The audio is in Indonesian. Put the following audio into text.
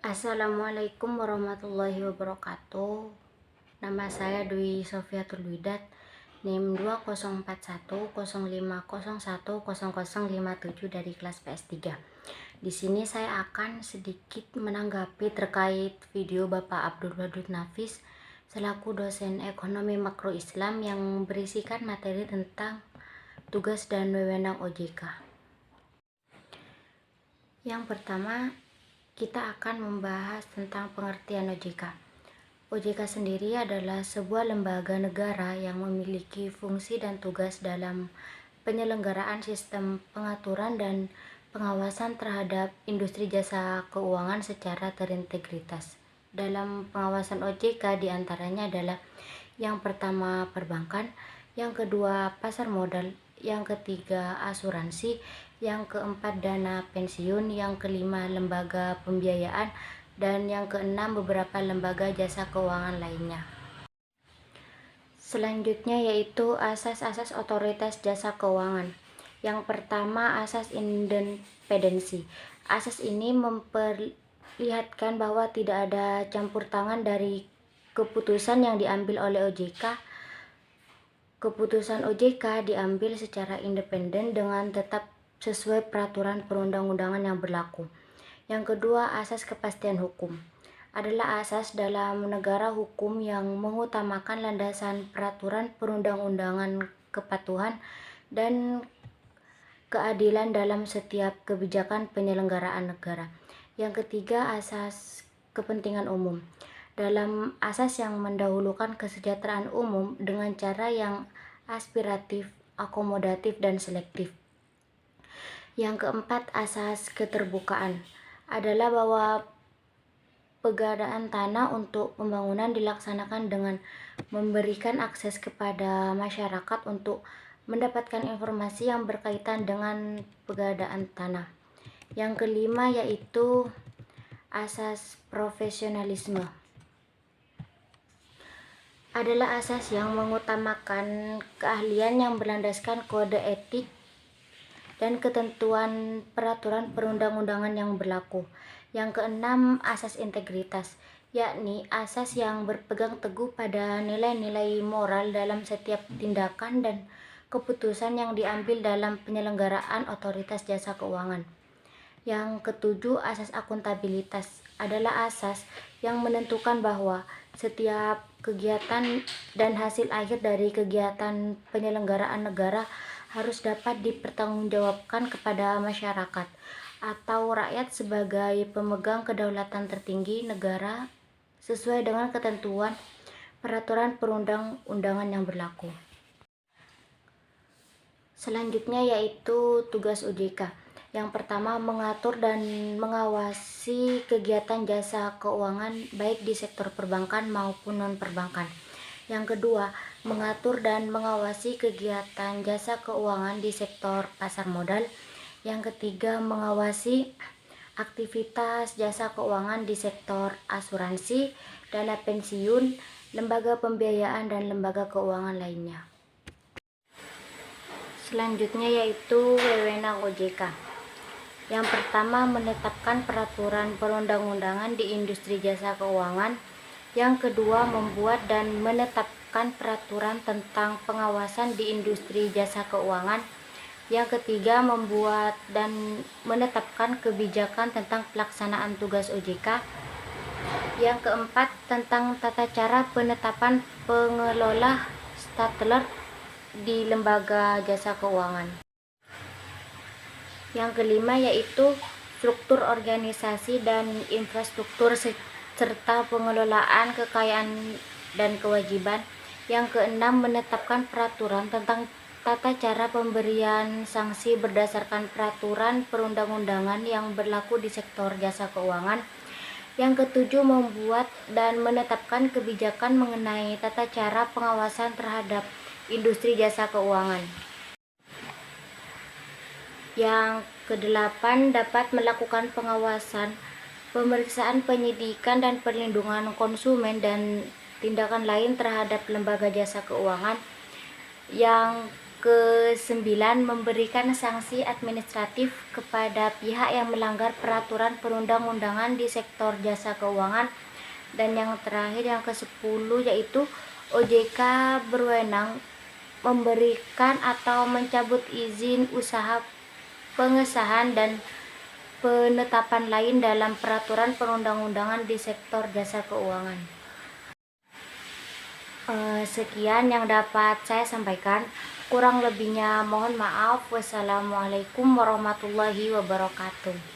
Assalamualaikum warahmatullahi wabarakatuh. Nama saya Dwi Sofiatul Widat, NIM 204105010057 dari kelas PS3. Di sini saya akan sedikit menanggapi terkait video Bapak Abdul Wadud Nafis selaku dosen ekonomi makro Islam yang berisikan materi tentang tugas dan wewenang OJK. Yang pertama, kita akan membahas tentang pengertian OJK. OJK sendiri adalah sebuah lembaga negara yang memiliki fungsi dan tugas dalam penyelenggaraan sistem pengaturan dan pengawasan terhadap industri jasa keuangan secara terintegritas. Dalam pengawasan OJK diantaranya adalah yang pertama perbankan, yang kedua pasar modal, yang ketiga asuransi, yang keempat dana pensiun, yang kelima lembaga pembiayaan, dan yang keenam beberapa lembaga jasa keuangan lainnya. Selanjutnya yaitu asas-asas otoritas jasa keuangan. Yang pertama, asas independensi. Asas ini memperlihatkan bahwa tidak ada campur tangan dari keputusan yang diambil oleh OJK. Keputusan OJK diambil secara independen dengan tetap sesuai peraturan perundang-undangan yang berlaku. Yang kedua, asas kepastian hukum adalah asas dalam negara hukum yang mengutamakan landasan peraturan perundang-undangan, kepatuhan, dan keadilan dalam setiap kebijakan penyelenggaraan negara. Yang ketiga, asas kepentingan umum. Dalam asas yang mendahulukan kesejahteraan umum dengan cara yang aspiratif, akomodatif, dan selektif. Yang keempat, asas keterbukaan adalah bahwa pengadaan tanah untuk pembangunan dilaksanakan dengan memberikan akses kepada masyarakat untuk mendapatkan informasi yang berkaitan dengan pengadaan tanah. Yang kelima yaitu asas profesionalisme. Adalah asas yang mengutamakan keahlian yang berlandaskan kode etik dan ketentuan peraturan perundang-undangan yang berlaku. Yang keenam, asas integritas, yakni asas yang berpegang teguh pada nilai-nilai moral dalam setiap tindakan dan keputusan yang diambil dalam penyelenggaraan otoritas jasa keuangan. Yang ketujuh, asas akuntabilitas adalah asas yang menentukan bahwa setiap kegiatan dan hasil akhir dari kegiatan penyelenggaraan negara harus dapat dipertanggungjawabkan kepada masyarakat atau rakyat sebagai pemegang kedaulatan tertinggi negara sesuai dengan ketentuan peraturan perundang-undangan yang berlaku. Selanjutnya yaitu tugas OJK. Yang pertama, mengatur dan mengawasi kegiatan jasa keuangan baik di sektor perbankan maupun non-perbankan. Yang kedua, mengatur dan mengawasi kegiatan jasa keuangan di sektor pasar modal. Yang ketiga, mengawasi aktivitas jasa keuangan di sektor asuransi, dana pensiun, lembaga pembiayaan, dan lembaga keuangan lainnya. Selanjutnya yaitu wewenang OJK. Yang pertama, menetapkan peraturan perundang-undangan di industri jasa keuangan. Yang kedua, membuat dan menetapkan peraturan tentang pengawasan di industri jasa keuangan. Yang ketiga, membuat dan menetapkan kebijakan tentang pelaksanaan tugas OJK. Yang keempat, tentang tata cara penetapan pengelola stateler di lembaga jasa keuangan. Yang kelima yaitu struktur organisasi dan infrastruktur serta pengelolaan kekayaan dan kewajiban. Yang keenam, menetapkan peraturan tentang tata cara pemberian sanksi berdasarkan peraturan perundang-undangan yang berlaku di sektor jasa keuangan. Yang ketujuh, membuat dan menetapkan kebijakan mengenai tata cara pengawasan terhadap industri jasa keuangan. Yang kedelapan, dapat melakukan pengawasan, pemeriksaan, penyidikan, dan perlindungan konsumen dan tindakan lain terhadap lembaga jasa keuangan. Yang ke-9, memberikan sanksi administratif kepada pihak yang melanggar peraturan perundang-undangan di sektor jasa keuangan. Dan yang terakhir, yang ke-10, yaitu OJK berwenang memberikan atau mencabut izin usaha, pengesahan dan penetapan lain dalam peraturan perundang-undangan di sektor jasa keuangan. Sekian yang dapat saya sampaikan. Kurang lebihnya mohon maaf. Wassalamualaikum warahmatullahi wabarakatuh.